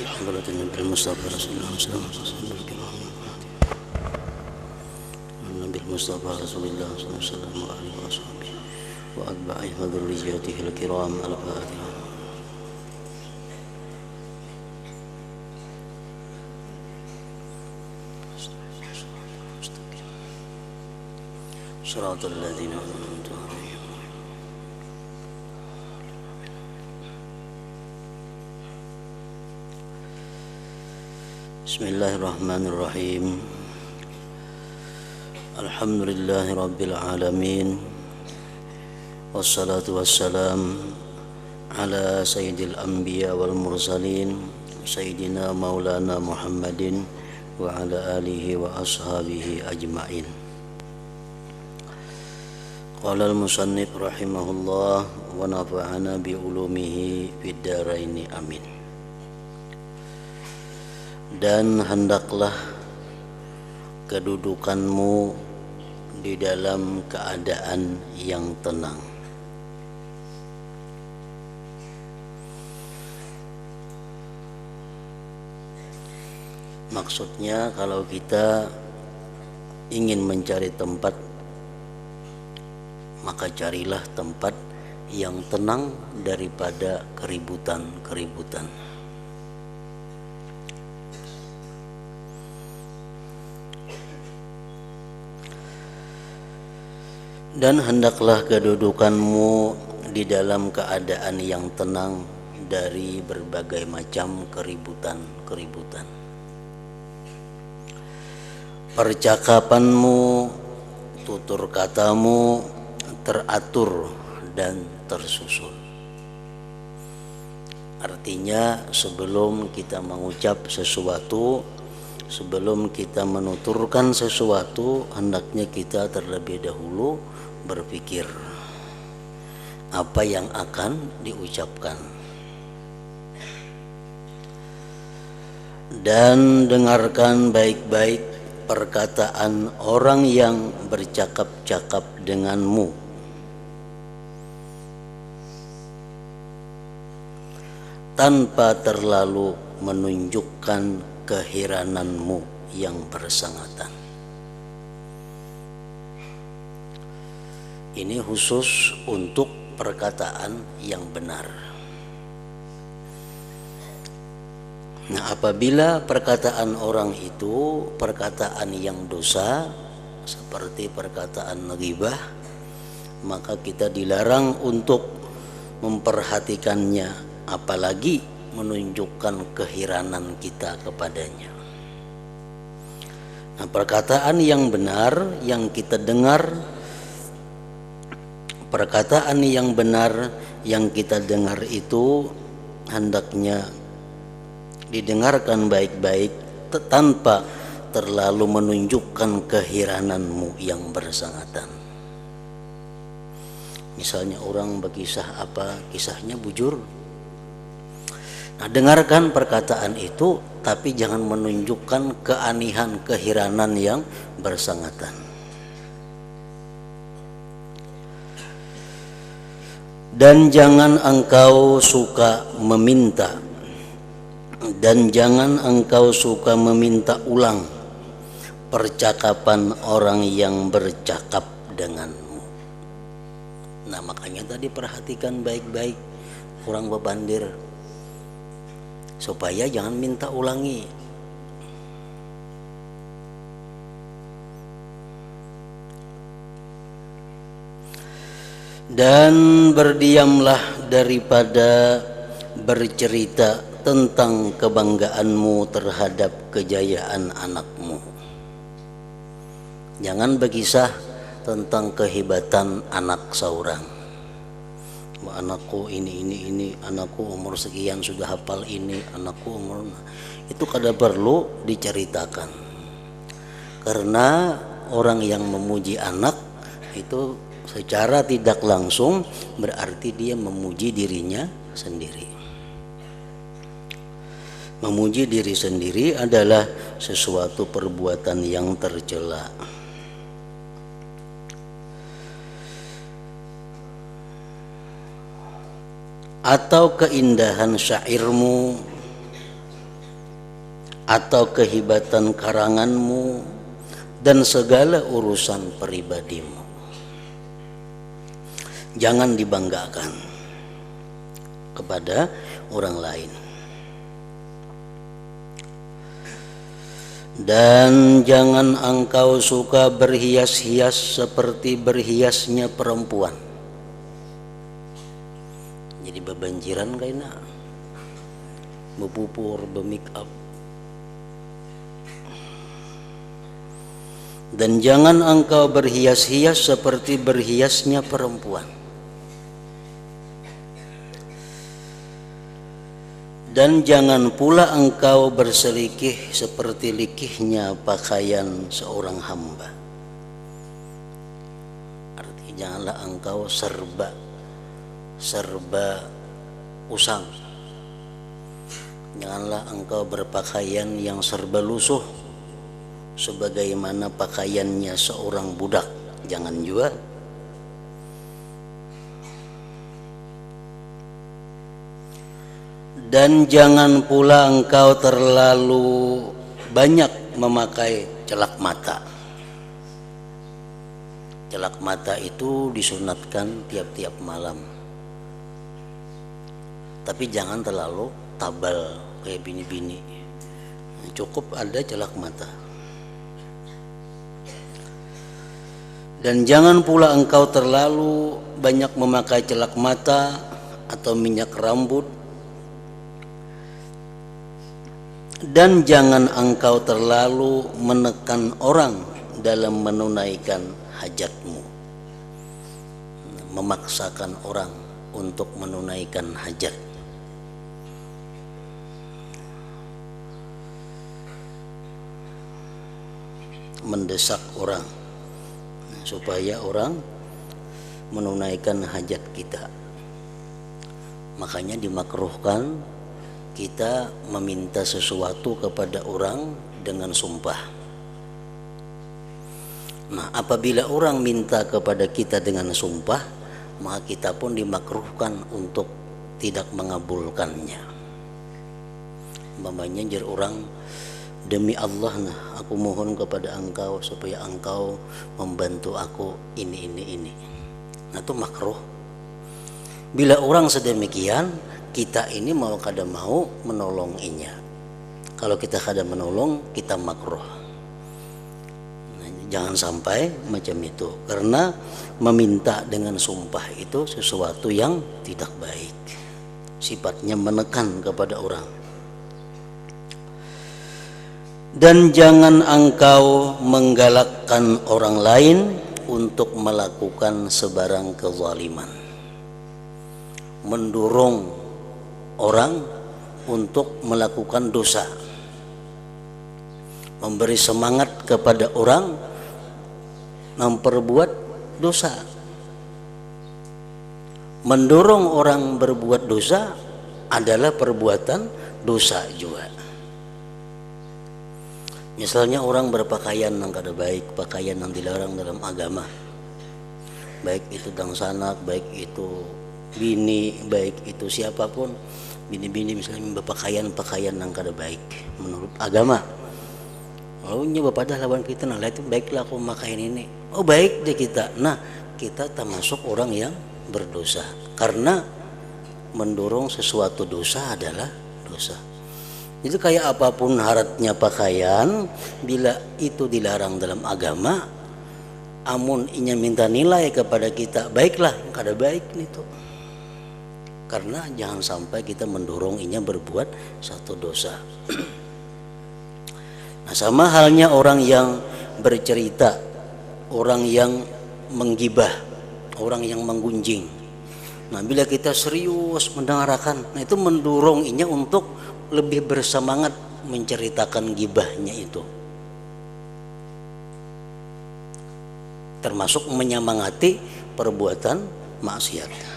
حضرة النبي المصطفى رسول الله صلى الله عليه وسلم النبي المصطفى رسول الله صلى الله عليه وسلم وآله وصحبه وأتباعه وذريته الكرام الفاتحة. صراط الذين أنعمت عليهم. Bismillahirrahmanirrahim. Alhamdulillahi rabbil alamin. Wassalatu wassalam ala sayyidil anbiya wal mursalin sayyidina maulana Muhammadin wa ala alihi wa ashabihi ajma'in. Qala al-musannif rahimahullah wa nafa'ana bi ulumihi fid dharain amin. Dan hendaklah kedudukanmu di dalam keadaan yang tenang. Maksudnya kalau kita ingin mencari tempat, maka carilah tempat yang tenang daripada keributan-keributan. Dan hendaklah kedudukanmu di dalam keadaan yang tenang dari berbagai macam keributan-keributan. Percakapanmu, tutur katamu teratur dan tersusun. Artinya sebelum kita mengucap sesuatu, sebelum kita menuturkan sesuatu, hendaknya kita terlebih dahulu berpikir apa yang akan diucapkan. Dan dengarkan baik-baik perkataan orang yang bercakap-cakap denganmu. Tanpa terlalu menunjukkan keherananmu yang bersangatan. Ini khusus untuk perkataan yang benar. Nah, apabila perkataan orang itu perkataan yang dosa, seperti perkataan ghibah, maka kita dilarang untuk memperhatikannya, apalagi menunjukkan keheranan kita kepadanya. Nah, perkataan yang benar yang kita dengar, perkataan yang benar yang kita dengar itu hendaknya didengarkan baik-baik tanpa terlalu menunjukkan keherananmu yang bersangatan. Misalnya orang berkisah apa, kisahnya bujur. Nah, dengarkan perkataan itu, tapi jangan menunjukkan keanihan, keheranan yang bersangatan. Dan jangan engkau suka meminta, dan jangan engkau suka meminta ulang percakapan orang yang bercakap denganmu. Nah, makanya tadi perhatikan baik-baik orang bebandir, supaya jangan minta ulangi. Dan berdiamlah daripada bercerita tentang kebanggaanmu terhadap kejayaan anakmu. Jangan berkisah tentang kehebatan anak seorang. Anakku ini, anakku umur sekian sudah hafal ini, anakku umur, itu kada perlu diceritakan. Karena orang yang memuji anak itu secara tidak langsung berarti dia memuji dirinya sendiri. Memuji diri sendiri adalah sesuatu perbuatan yang tercela. Atau keindahan syairmu, atau kehebatan karanganmu dan segala urusan pribadimu. Jangan dibanggakan kepada orang lain. Dan jangan engkau suka berhias-hias seperti berhiasnya perempuan. Jadi bebanjiran kayaknya, bepupur, bemake up. Dan jangan engkau berhias-hias seperti berhiasnya perempuan. Dan jangan pula engkau berselikih seperti likihnya pakaian seorang hamba. Artinya janganlah engkau serba usang. Janganlah engkau berpakaian yang serba lusuh sebagaimana pakaiannya seorang budak. Jangan juga. Dan jangan pula engkau terlalu banyak memakai celak mata. Celak mata itu disunatkan tiap-tiap malam. Tapi jangan terlalu tabal kayak bini-bini. Cukup ada celak mata. Dan jangan pula engkau terlalu banyak memakai celak mata atau minyak rambut. Dan jangan engkau terlalu menekan orang dalam menunaikan hajatmu, memaksakan orang untuk menunaikan hajat. Mendesak orang supaya orang menunaikan hajat kita. Makanya dimakruhkan kita meminta sesuatu kepada orang dengan sumpah. Nah, apabila orang minta kepada kita dengan sumpah, maka kita pun dimakruhkan untuk tidak mengabulkannya. Umpamanya jar orang, demi Allah, nah aku mohon kepada engkau supaya engkau membantu aku ini. Nah, itu makruh. Bila orang sedemikian, kita ini mau kada mau menolonginya. Kalau kita kada menolong, kita makruh. Nah, jangan sampai macam itu, karena meminta dengan sumpah itu sesuatu yang tidak baik. Sifatnya menekan kepada orang. Dan jangan engkau menggalakkan orang lain untuk melakukan sebarang kezaliman. Mendorong orang untuk melakukan dosa, memberi semangat kepada orang memperbuat dosa, mendorong orang berbuat dosa adalah perbuatan dosa juga. Misalnya orang berpakaian yang kada baik, pakaian yang dilarang dalam agama, baik itu dangsanak, baik itu bini, baik itu siapapun, bini-bini misalnya berpakaian yang kada baik menurut agama. Lalu nya bapak dah lawan kita, nah itu baiklah aku memakai ini. Oh baik deh kita. Nah kita termasuk orang yang berdosa karena mendorong sesuatu dosa adalah dosa. Jadi kayak apapun haratnya pakaian, bila itu dilarang dalam agama, amun inya minta nilai kepada kita, baiklah, kada baik itu. Karena jangan sampai kita mendorong inya berbuat satu dosa. Nah, sama halnya orang yang bercerita, orang yang menggibah, orang yang menggunjing. Nah, bila kita serius mendengarkan, nah itu mendorong inya untuk lebih bersemangat menceritakan gibahnya itu. Termasuk menyemangati perbuatan maksiat.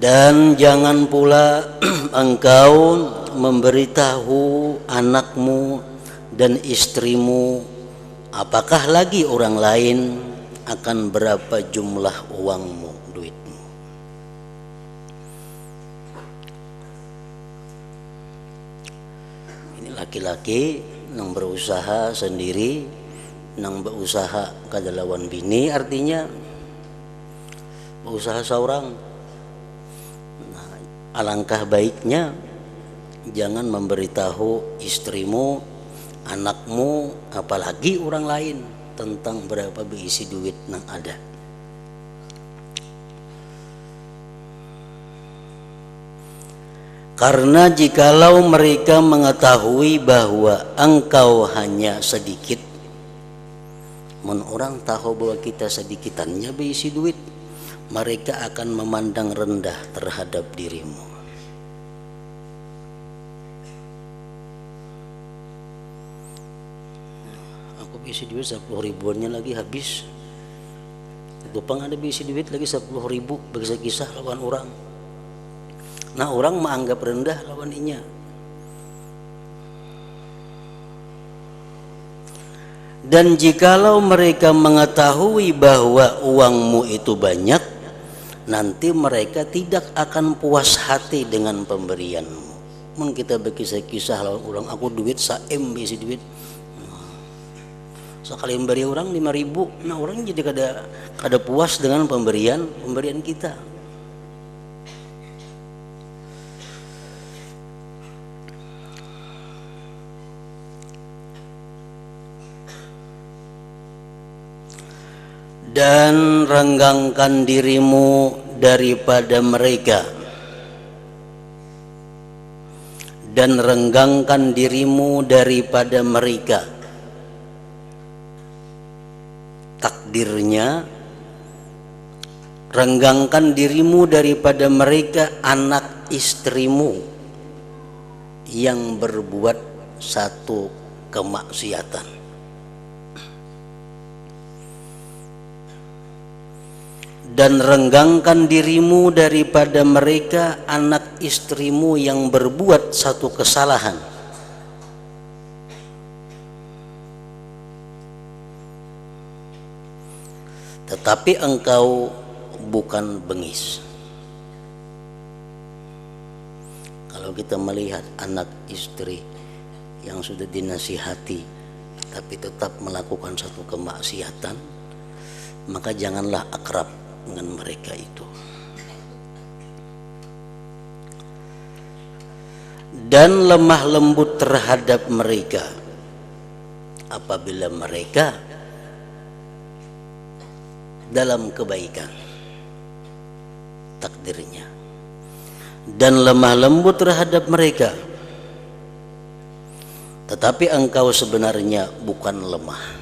Dan jangan pula engkau memberitahu anakmu dan istrimu apakah lagi orang lain akan berapa jumlah uangmu, duitmu. laki-laki nang berusaha sendiri, nang berusaha kada lawan bini, artinya berusaha seorang. Nah, alangkah baiknya jangan memberitahu istrimu, anakmu, apalagi orang lain tentang berapa berisi duit nang ada. Karena jikalau mereka mengetahui bahwa engkau hanya sedikit, mun orang tahu bahwa kita sedikitannya berisi duit, mereka akan memandang rendah terhadap dirimu. Aku berisi duit 10 ribuannya lagi habis. Itu pang ada berisi duit lagi 10 ribu, berkisah lawan orang. Nah, orang menganggap rendah lawan inya. Dan jikalau mereka mengetahui bahwa uangmu itu banyak, nanti mereka tidak akan puas hati dengan pemberianmu. Mun kita berkisah-kisah lawan orang, aku duit saem bisi duit. Sekali memberi orang 5.000, nah orang jadi kada puas dengan pemberian kita. Dan renggangkan dirimu daripada mereka, dan renggangkan dirimu daripada mereka. Takdirnya, renggangkan dirimu daripada mereka anak istrimu yang berbuat satu kemaksiatan. Dan renggangkan dirimu daripada mereka anak istrimu yang berbuat satu kesalahan. Tetapi engkau bukan bengis. Kalau kita melihat anak istri yang sudah dinasihati tapi tetap melakukan satu kemaksiatan, maka janganlah akrab dengan mereka itu. Dan lemah lembut terhadap mereka apabila mereka dalam kebaikan, takdirnya. Dan lemah lembut terhadap mereka, tetapi engkau sebenarnya bukan lemah.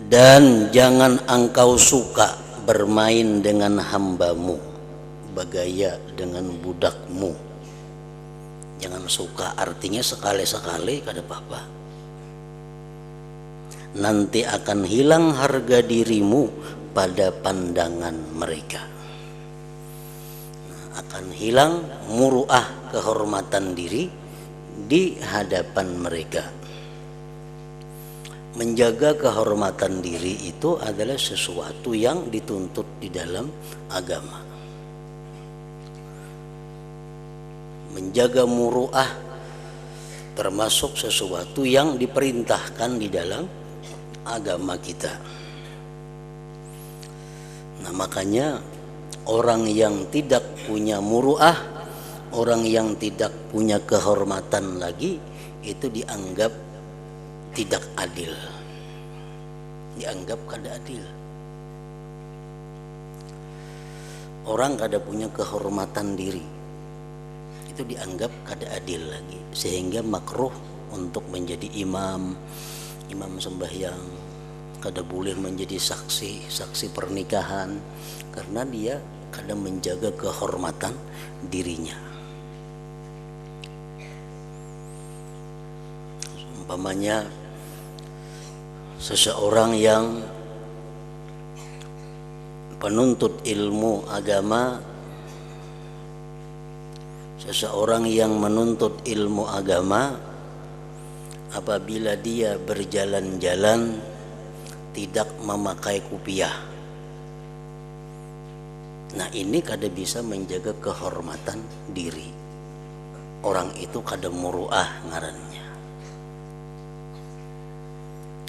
Dan jangan engkau suka bermain dengan hambamu, bergaya dengan budakmu. Jangan suka, artinya sekali-sekali kada apa-apa. Nanti akan hilang harga dirimu pada pandangan mereka. Akan hilang muruah kehormatan diri di hadapan mereka. Menjaga kehormatan diri itu adalah sesuatu yang dituntut di dalam agama. Menjaga muruah termasuk sesuatu yang diperintahkan di dalam agama kita. Nah, makanya orang yang tidak punya muruah, orang yang tidak punya kehormatan lagi, itu dianggap tidak adil, dianggap kada adil. Orang kada punya kehormatan diri, itu dianggap kada adil lagi, sehingga makruh untuk menjadi imam sembahyang, kada boleh menjadi saksi pernikahan, karena dia kada menjaga kehormatan dirinya. Umpamanya seseorang yang penuntut ilmu agama, seseorang yang menuntut ilmu agama, apabila dia berjalan-jalan tidak memakai kupiah, Nah ini kada bisa menjaga kehormatan diri. Orang itu kada muruah ngarannya.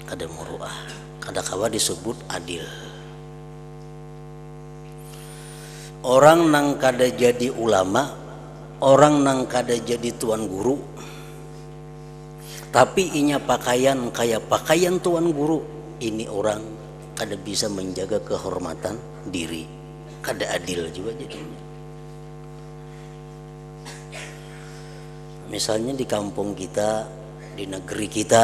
Kada muruah, kada kawa disebut adil. Orang nang kada jadi ulama, orang nang kada jadi tuan guru, tapi inya pakaian kayak pakaian tuan guru, ini orang kada bisa menjaga kehormatan diri, kada adil juga jadinya. Misalnya di kampung kita, di negeri kita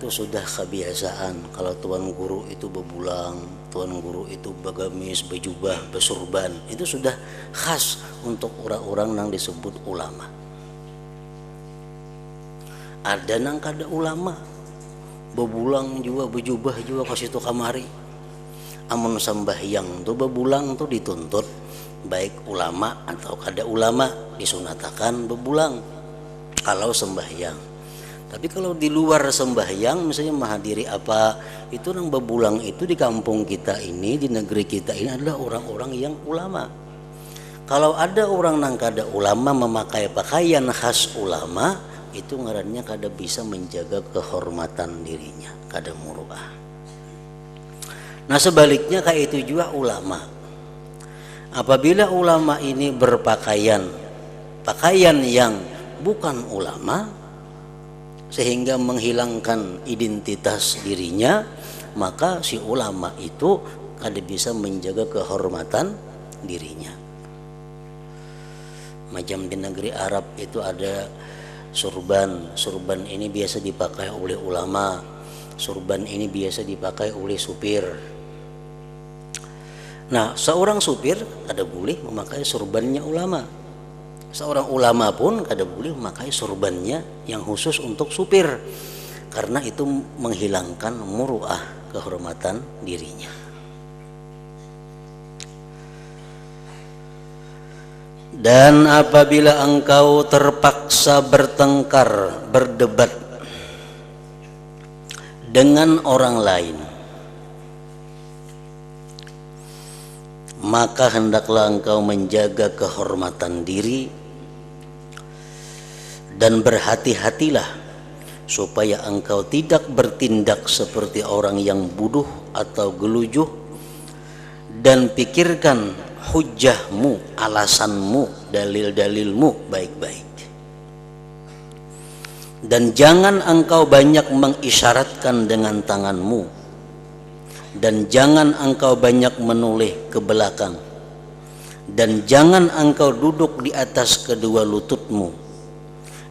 itu sudah kebiasaan kalau tuan guru itu bebulang, tuan guru itu bagamis, bejubah, besurban, itu sudah khas untuk orang-orang yang disebut ulama. Ada nang kada ulama, bebulang juga, bejubah juga kasih tu kamari. Amun sembahyang tuh bebulang tuh dituntut, baik ulama atau kada ulama disunatakan bebulang kalau sembahyang. Tapi kalau di luar sembahyang, misalnya menghadiri apa, itu nang bebulang itu di kampung kita ini, di negeri kita ini adalah orang-orang yang ulama. Kalau ada orang nang kada ulama memakai pakaian khas ulama, itu ngarannya kada bisa menjaga kehormatan dirinya, kada muruah. Nah sebaliknya kayak itu juga ulama. Apabila ulama ini berpakaian pakaian yang bukan ulama, sehingga menghilangkan identitas dirinya, maka si ulama itu kada bisa menjaga kehormatan dirinya. Macam di negeri Arab itu ada surban. Surban ini biasa dipakai oleh ulama, surban ini biasa dipakai oleh supir. Nah seorang supir kada boleh memakai surbannya ulama, seorang ulama pun kada boleh memakai surbannya yang khusus untuk supir, karena itu menghilangkan muruah kehormatan dirinya. Dan apabila engkau terpaksa bertengkar, berdebat dengan orang lain, maka hendaklah engkau menjaga kehormatan diri dan berhati-hatilah supaya engkau tidak bertindak seperti orang yang bodoh atau gelujuh, dan pikirkan hujahmu, alasanmu, dalil-dalilmu baik-baik. Dan jangan engkau banyak mengisyaratkan dengan tanganmu, dan jangan engkau banyak menoleh ke belakang, dan jangan engkau duduk di atas kedua lututmu.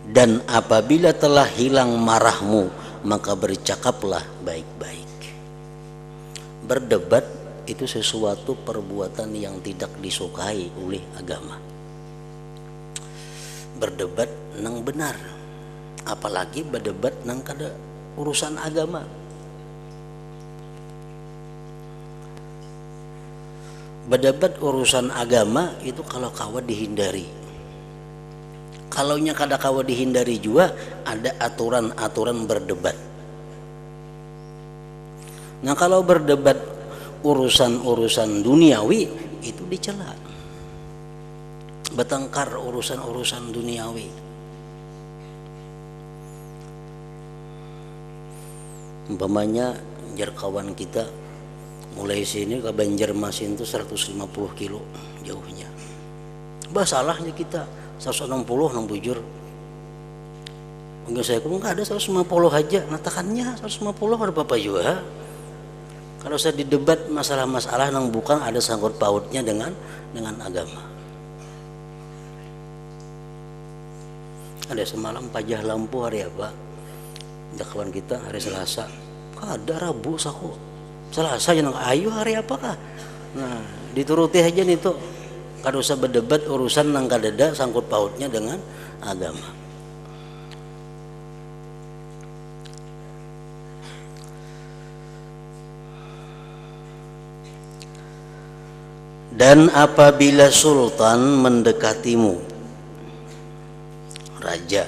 Dan apabila telah hilang marahmu, maka bercakaplah baik-baik. Berdebat itu sesuatu perbuatan yang tidak disukai oleh agama. Berdebat nang benar, apalagi berdebat nang kada urusan agama. Berdebat urusan agama itu kalau kawa dihindari. Kalaunya kada kawa dihindari juga ada aturan-aturan berdebat. Nah kalau berdebat urusan-urusan duniawi itu dicela. Bertengkar urusan-urusan duniawi. Umpamanya jar kawan kita mulai sini ke Banjarmasin itu 150 kilo jauhnya. Bah salahnya kita 160 nang bujur. Mungkin saya pun enggak ada 150 aja, natakannya 150 ada apa juga. Kalau saya didebat masalah-masalah nang bukan ada sangkut pautnya dengan agama. Ada semalam pajah lampu hari apa? Jakawan kita hari Selasa. Kada Rabu saku. Selasa yang ayo hari apakah? Nah, dituruti aja nih tuh. Kada usah berdebat urusan nang kadada sangkut pautnya dengan agama. Dan apabila sultan mendekatimu, raja,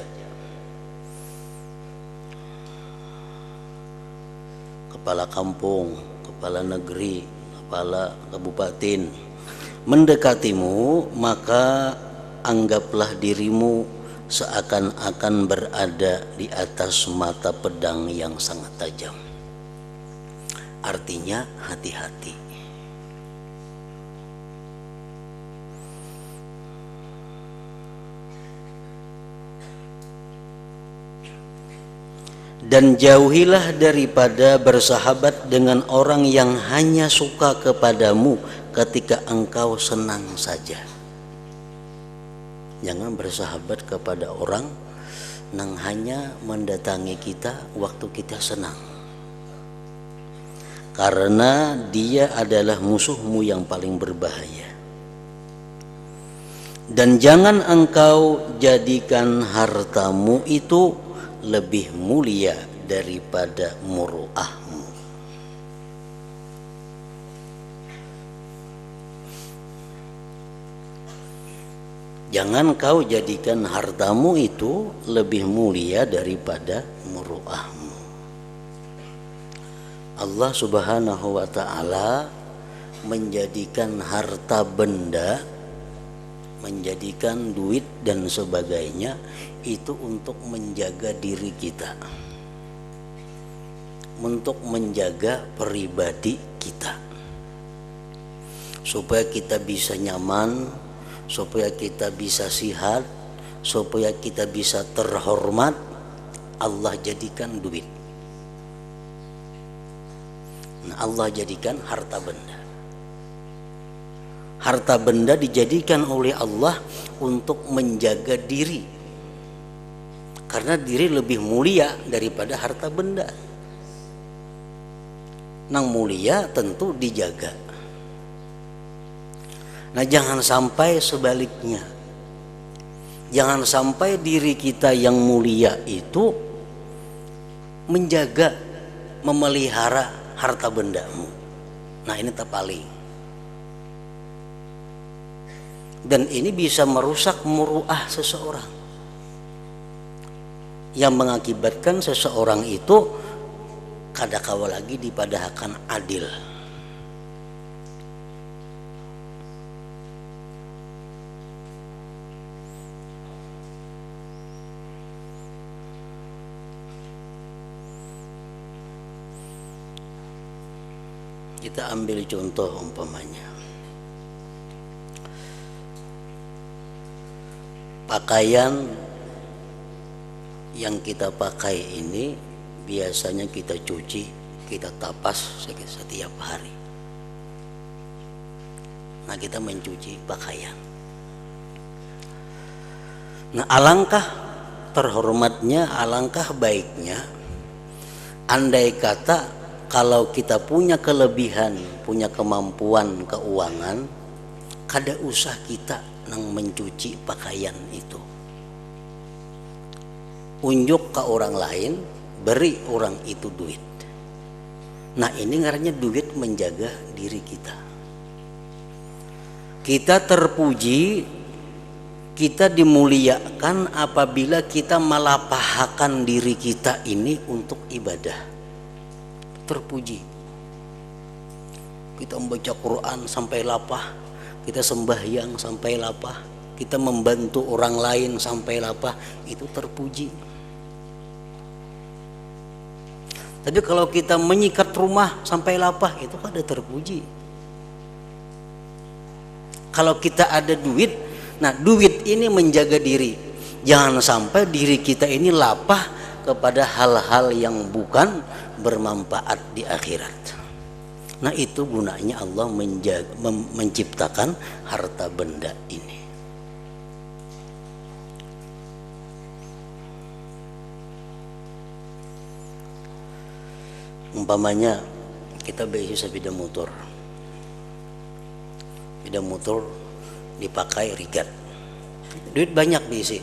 kepala kampung, kepala negeri, kepala kabupaten mendekatimu, maka anggaplah dirimu seakan-akan berada di atas mata pedang yang sangat tajam. Artinya hati-hati. Dan jauhilah daripada bersahabat dengan orang yang hanya suka kepadamu ketika engkau senang saja. Jangan bersahabat kepada orang yang hanya mendatangi kita waktu kita senang, karena dia adalah musuhmu yang paling berbahaya. Dan jangan engkau jadikan hartamu itu lebih mulia daripada muruahmu. Jangan kau jadikan hartamu itu lebih mulia daripada muruahmu. Allah Subhanahu wa ta'ala menjadikan harta benda, menjadikan duit dan sebagainya itu untuk menjaga diri kita, untuk menjaga pribadi kita, supaya kita bisa nyaman, supaya kita bisa sihat, supaya kita bisa terhormat. Allah jadikan duit, nah, Allah jadikan harta benda. Harta benda dijadikan oleh Allah untuk menjaga diri, karena diri lebih mulia daripada harta benda. Nang mulia tentu dijaga. Nah, jangan sampai sebaliknya. Jangan sampai diri kita yang mulia itu menjaga, memelihara harta bendamu. Nah, ini terpaling. Dan ini bisa merusak muruah seseorang, yang mengakibatkan seseorang itu kadakawa lagi dipadahkan adil. Kita ambil contoh umpamanya pakaian yang kita pakai ini biasanya kita cuci, kita tapas setiap hari. Nah, kita mencuci pakaian. Nah, alangkah terhormatnya, alangkah baiknya andai kata kalau kita punya kelebihan, punya kemampuan keuangan, kada usah kita nang mencuci pakaian itu. Unjuk ke orang lain, beri orang itu duit. Nah, ini ngarannya duit menjaga diri kita. Kita terpuji, kita dimuliakan apabila kita melapahkan diri kita ini untuk ibadah. Terpuji. Kita membaca Quran sampai lapah, kita sembahyang sampai lapah, kita membantu orang lain sampai lapah, itu terpuji. Tapi kalau kita menyikat rumah sampai lapah, itu kan ada terpuji. Kalau kita ada duit, nah duit ini menjaga diri. Jangan sampai diri kita ini lapah kepada hal-hal yang bukan bermanfaat di akhirat. Nah, itu gunanya Allah menciptakan harta benda ini. Umpamanya kita beli sepeda motor, dipakai rigat, duit banyak diisi,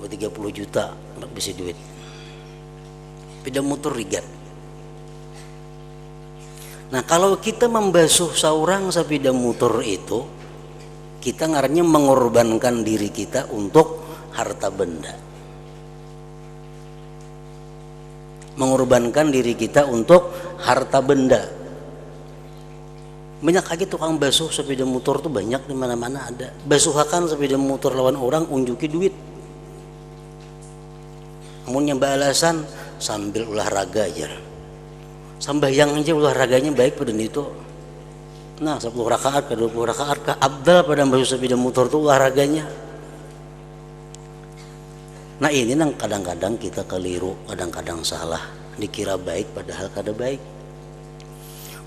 30 juta bisa duit, sepeda motor rigat. Nah, kalau kita membasuh saurang sepeda motor itu, kita ngarannya mengorbankan diri kita untuk harta benda, mengorbankan diri kita untuk harta benda. Banyak lagi tukang basuh sepeda motor tuh banyak di mana-mana ada. Basuhakan sepeda motor lawan orang unjuki duit. Namun yang balasan sambil olahraga aja. Sambayang aja olahraganya baik pada itu. Nah 10 rakaat ke 20 rakaat ke abdal pada basuh sepeda motor tuh olahraganya. Nah ini nang kadang-kadang kita keliru, kadang-kadang salah. Dikira baik padahal kada baik.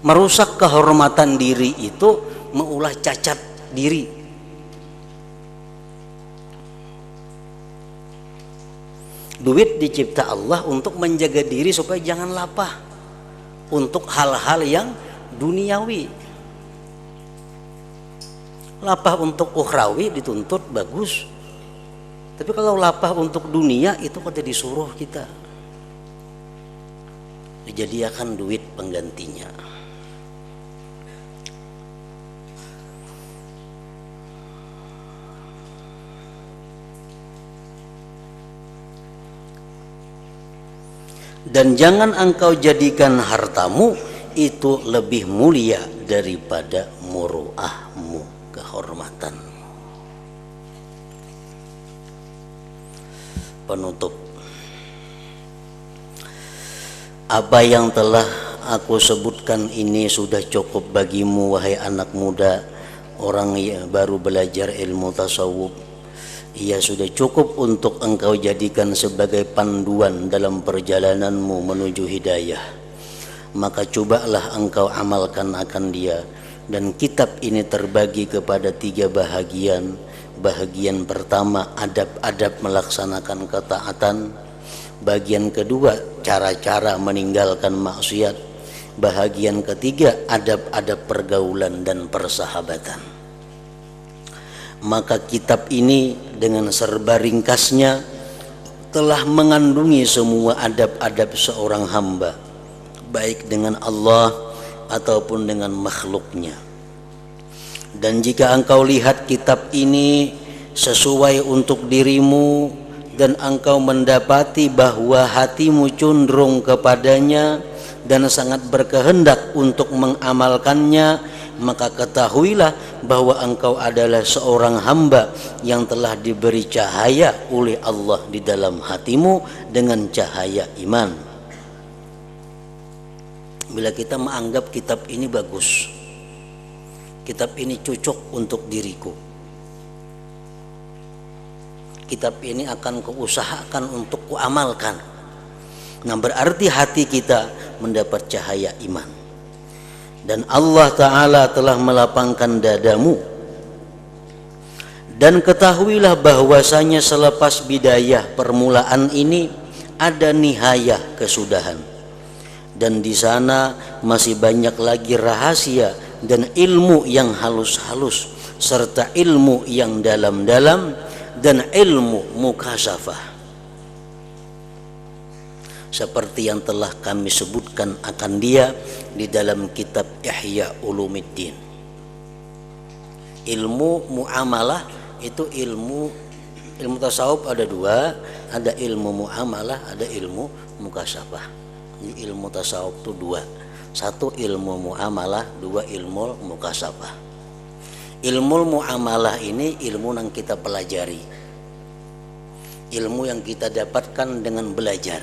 Merusak kehormatan diri itu mengulah cacat diri. Duit dicipta Allah untuk menjaga diri supaya jangan lapah untuk hal-hal yang duniawi. Lapah untuk ukhrawi dituntut bagus, tapi kalau lapah untuk dunia itu kada disuruh kita. Dijadikan duit penggantinya. Dan jangan engkau jadikan hartamu itu lebih mulia daripada muruahmu, kehormatan. Penutup, apa yang telah aku sebutkan ini sudah cukup bagimu wahai anak muda, orang yang baru belajar ilmu tasawuf. Ia sudah cukup untuk engkau jadikan sebagai panduan dalam perjalananmu menuju hidayah. Maka cobalah engkau amalkan akan dia. Dan kitab ini terbagi kepada 3 bahagian. Bahagian pertama adab-adab melaksanakan ketaatan. Bagian kedua cara-cara meninggalkan maksiat. Bahagian ketiga adab-adab pergaulan dan persahabatan. Maka kitab ini dengan serba ringkasnya telah mengandungi semua adab-adab seorang hamba, baik dengan Allah ataupun dengan makhluknya. Dan jika engkau lihat kitab ini sesuai untuk dirimu dan engkau mendapati bahwa hatimu condong kepadanya dan sangat berkehendak untuk mengamalkannya, maka ketahuilah bahwa engkau adalah seorang hamba yang telah diberi cahaya oleh Allah di dalam hatimu dengan cahaya iman. Bila kita menganggap kitab ini bagus, kitab ini cocok untuk diriku, kitab ini akan kuusahakan untuk kuamalkan, nah berarti hati kita mendapat cahaya iman. Dan Allah Ta'ala telah melapangkan dadamu. Dan ketahuilah bahwasanya selepas bidayah permulaan ini ada nihayah kesudahan. Dan di sana masih banyak lagi rahasia dan ilmu yang halus-halus serta ilmu yang dalam-dalam dan ilmu mukasyafah. Seperti yang telah kami sebutkan akan dia di dalam kitab Ihya Ulumuddin. Ilmu muamalah itu ilmu tasawuf ada 2, ada ilmu muamalah, ada ilmu mukasyafah. Ilmu tasawuf itu 2, 1 ilmu muamalah, 2 ilmu mukasyafah. Ilmu muamalah ini ilmu yang kita pelajari, ilmu yang kita dapatkan dengan belajar,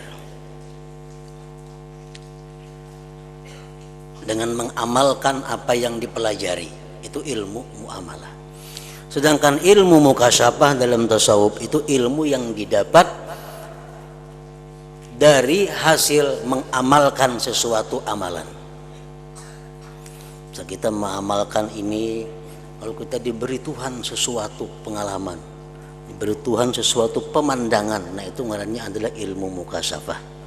dengan mengamalkan apa yang dipelajari, itu ilmu muamalah. Sedangkan ilmu mukasyafah dalam tasawuf itu ilmu yang didapat dari hasil mengamalkan sesuatu amalan. So, kita mengamalkan ini, kalau kita diberi Tuhan sesuatu pengalaman, diberi Tuhan sesuatu pemandangan, nah itu ngarannya adalah ilmu mukasyafah.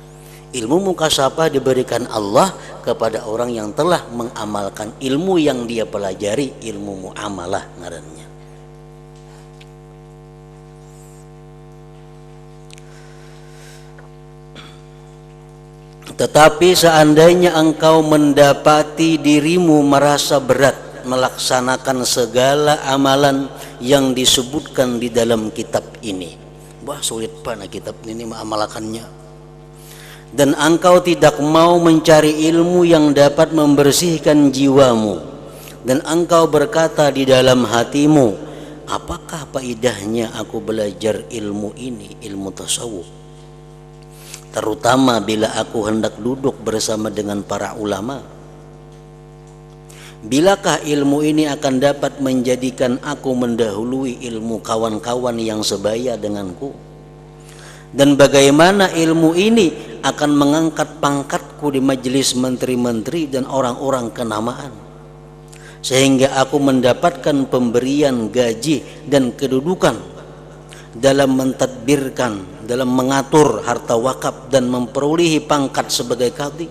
Ilmu mukasyafah diberikan Allah kepada orang yang telah mengamalkan ilmu yang dia pelajari, ilmu muamalah ngarannya. Tetapi seandainya engkau mendapati dirimu merasa berat melaksanakan segala amalan yang disebutkan di dalam kitab ini, wah sulit banget kitab ini mengamalkannya, dan engkau tidak mau mencari ilmu yang dapat membersihkan jiwamu dan engkau berkata di dalam hatimu, apakah faedahnya aku belajar ilmu ini, ilmu tasawuf, terutama bila aku hendak duduk bersama dengan para ulama? Bilakah ilmu ini akan dapat menjadikan aku mendahului ilmu kawan-kawan yang sebaya denganku? Dan bagaimana ilmu ini akan mengangkat pangkatku di majelis menteri-menteri dan orang-orang kenamaan, sehingga aku mendapatkan pemberian gaji dan kedudukan dalam mentadbirkan, dalam mengatur harta wakaf dan memperolehi pangkat sebagai qadhi?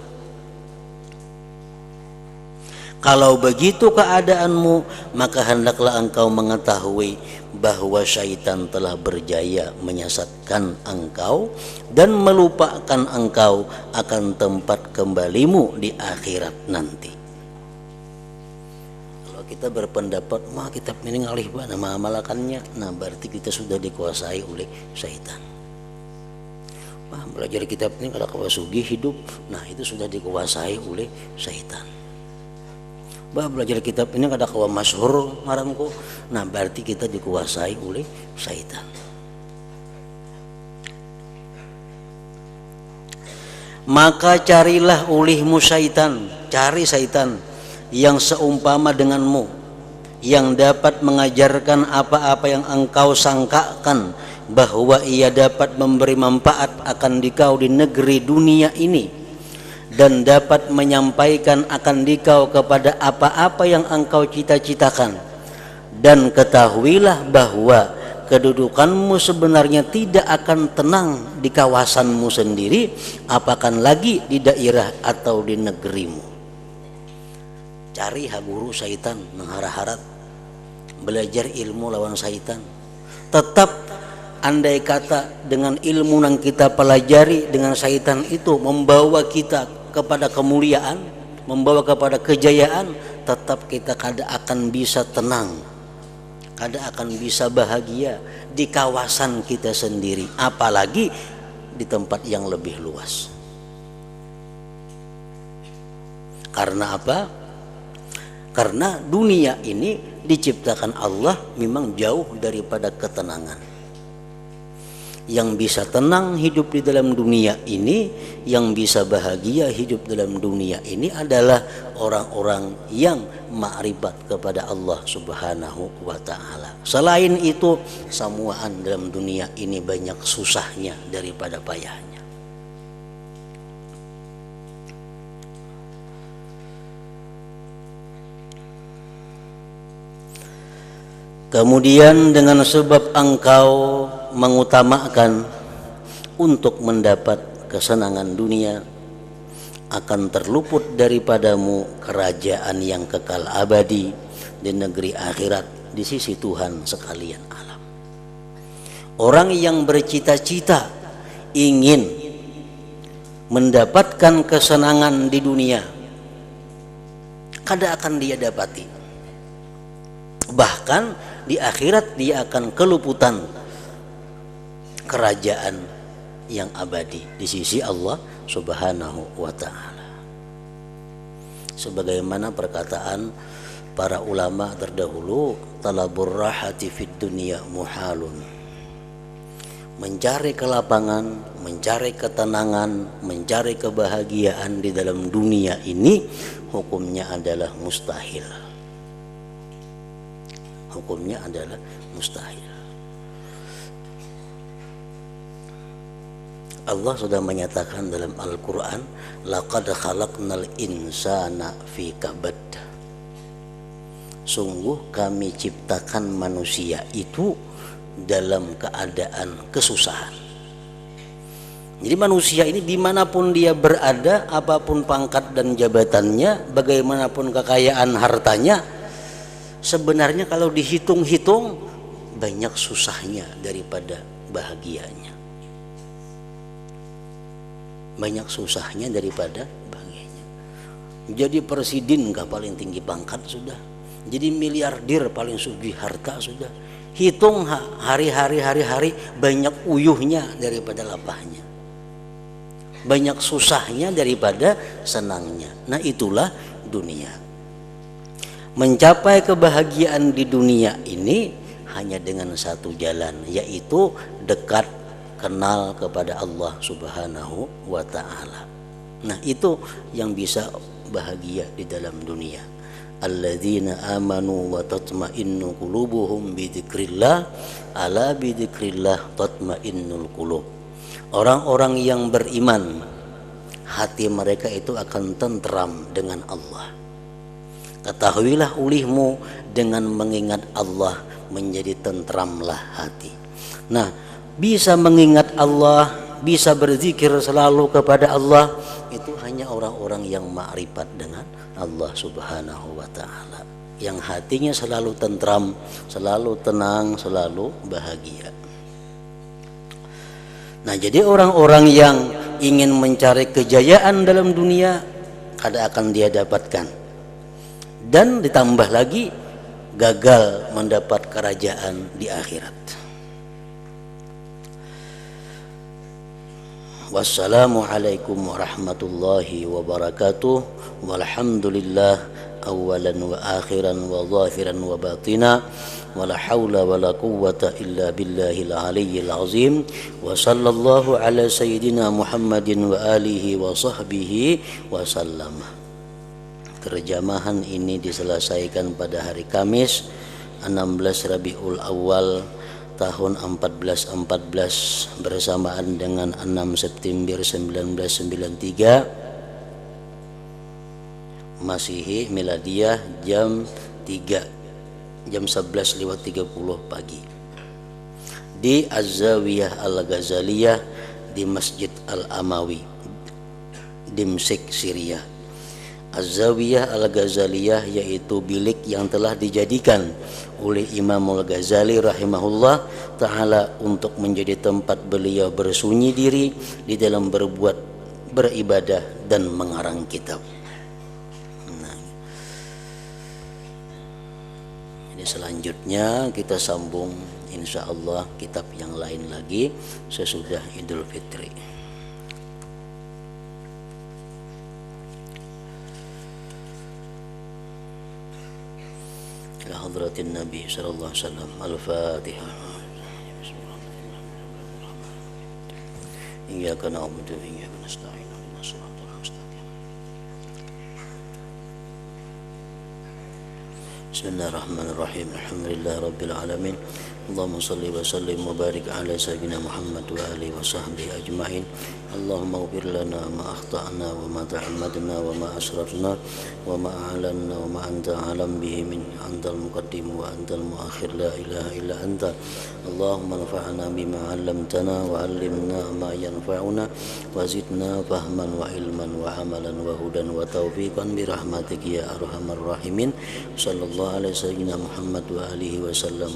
Kalau begitu keadaanmu, maka hendaklah engkau mengetahui bahwa syaitan telah berjaya menyesatkan engkau dan melupakan engkau akan tempat kembalimu di akhirat nanti. Kalau kita berpendapat, mah kitab ini ngalih banget nama amalakannya, nah berarti kita sudah dikuasai oleh syaitan. Wah, belajar kitab ini kalau kawasugi hidup, nah itu sudah dikuasai oleh syaitan. Bah, belajar kitab ini kada kawa masyhur ngaranku, nah berarti kita dikuasai oleh syaitan. Maka carilah olehmu syaitan, cari syaitan yang seumpama denganmu, yang dapat mengajarkan apa-apa yang engkau sangkakan bahwa ia dapat memberi manfaat akan dikau di negeri dunia ini, dan dapat menyampaikan akan dikau kepada apa-apa yang engkau cita-citakan. Dan ketahuilah bahwa kedudukanmu sebenarnya tidak akan tenang di kawasanmu sendiri, apakan lagi di daerah atau di negerimu. Cari haguru syaitan mengharap-harap, belajar ilmu lawan syaitan. Tetap andai kata dengan ilmu yang kita pelajari dengan syaitan itu membawa kita kepada kemuliaan, membawa kepada kejayaan, tetap kita kada akan bisa tenang, kada akan bisa bahagia di kawasan kita sendiri, apalagi di tempat yang lebih luas. Karena apa? Karena dunia ini diciptakan Allah memang jauh daripada ketenangan. Yang bisa tenang hidup di dalam dunia ini, yang bisa bahagia hidup dalam dunia ini adalah orang-orang yang ma'rifat kepada Allah Subhanahu wa ta'ala. Selain itu, semuaan dalam dunia ini banyak susahnya daripada payahnya. Kemudian dengan sebab engkau mengutamakan untuk mendapat kesenangan dunia, akan terluput daripadamu kerajaan yang kekal abadi di negeri akhirat di sisi Tuhan sekalian alam. Orang yang bercita-cita ingin mendapatkan kesenangan di dunia, kada akan dia dapati. Bahkan di akhirat dia akan keluputan kerajaan yang abadi di sisi Allah Subhanahu wa ta'ala. Sebagaimana perkataan para ulama terdahulu, talabur rahati fid dunya muhalun. Mencari kelapangan, mencari ketenangan, mencari kebahagiaan di dalam dunia ini hukumnya adalah mustahil. Hukumnya adalah mustahil. Allah sudah menyatakan dalam Al-Quran, laqad khalaqnal insana fi kabad. Sungguh kami ciptakan manusia itu dalam keadaan kesusahan. Jadi manusia ini dimanapun dia berada, apapun pangkat dan jabatannya, bagaimanapun kekayaan hartanya, sebenarnya kalau dihitung-hitung banyak susahnya daripada bahagianya. Banyak susahnya daripada bahagianya. Jadi presiden gak paling tinggi pangkat sudah. Jadi miliarder paling sugih harta sudah. Hitung hari-hari banyak uyuhnya daripada lapahnya. Banyak susahnya daripada senangnya. Nah itulah dunia. Mencapai kebahagiaan di dunia ini hanya dengan satu jalan, yaitu dekat kenal kepada Allah Subhanahu wa ta'ala. Nah, itu yang bisa bahagia di dalam dunia. Alladzina amanu wa tatma'innu qulubuhum bidzikrillah, ala bidzikrillah tatma'innul qulub. Orang-orang yang beriman, hati mereka itu akan tentram dengan Allah. Ketahuilah olehmu, dengan mengingat Allah menjadi tentramlah hati. Nah, bisa mengingat Allah, bisa berzikir selalu kepada Allah, itu hanya orang-orang yang ma'rifat dengan Allah Subhanahu wa ta'ala, yang hatinya selalu tentram, selalu tenang, selalu bahagia. Nah, jadi orang-orang yang ingin mencari kejayaan dalam dunia, kada akan dia dapatkan. Dan ditambah lagi gagal mendapat kerajaan di akhirat. Wassalamualaikum warahmatullahi wabarakatuh. Walhamdulillah awalan wa akhiran wa zahiran wa batina. Wala hawla wala quwwata illa billahil aliyyil azim. Wa sallallahu ala sayyidina Muhammadin wa alihi wa sahbihi wa sallam. Terjemahan ini diselesaikan pada hari Kamis 16 Rabiul Awal tahun 1414 bersamaan dengan 6 September 1993 Masihi Miladiyah jam 11:30 pagi di Az-Zawiyah Al-Ghazaliyah di Masjid Al-Amawi Dimsyik, Syria. Az-Zawiyah Al-Ghazaliyah yaitu bilik yang telah dijadikan oleh Imam Al-Ghazali rahimahullah ta'ala untuk menjadi tempat beliau bersunyi diri di dalam berbuat, beribadah dan mengarang kitab. Nah, jadi selanjutnya kita sambung insyaallah kitab yang lain lagi sesudah Idul Fitri. Hadratin Nabi sallallahu alaihi wasallam. Al-Fatihah. Iyyaka na'budu wa iyyaka nasta'in. Ihdinas siratal mustaqim. Bismillahirrahmanirrahim. Alhamdulillahi rabbil alamin. Allahumma salli wa sallim wa barik ala sayyidina Muhammad wa alihi wa sahbihi ajma'in. Allahumma ighfir lana ma akhta'na wa ma ta'ammadna wa ma asrarna wa ma a'lanna wa ma anta alam bihi min antal muqaddim wa antal muakhir la ilaha illa anta. Allahumma anfa'na bima 'allamtana wa 'allimna ma yanfa'una wa zidna fahman wa ilman wa amalan wa hudan wa taufiqan bi rahmatika ya arhamar rahimin. Sallallahu alaihi sayyidina Muhammad wa alihi wa sallam.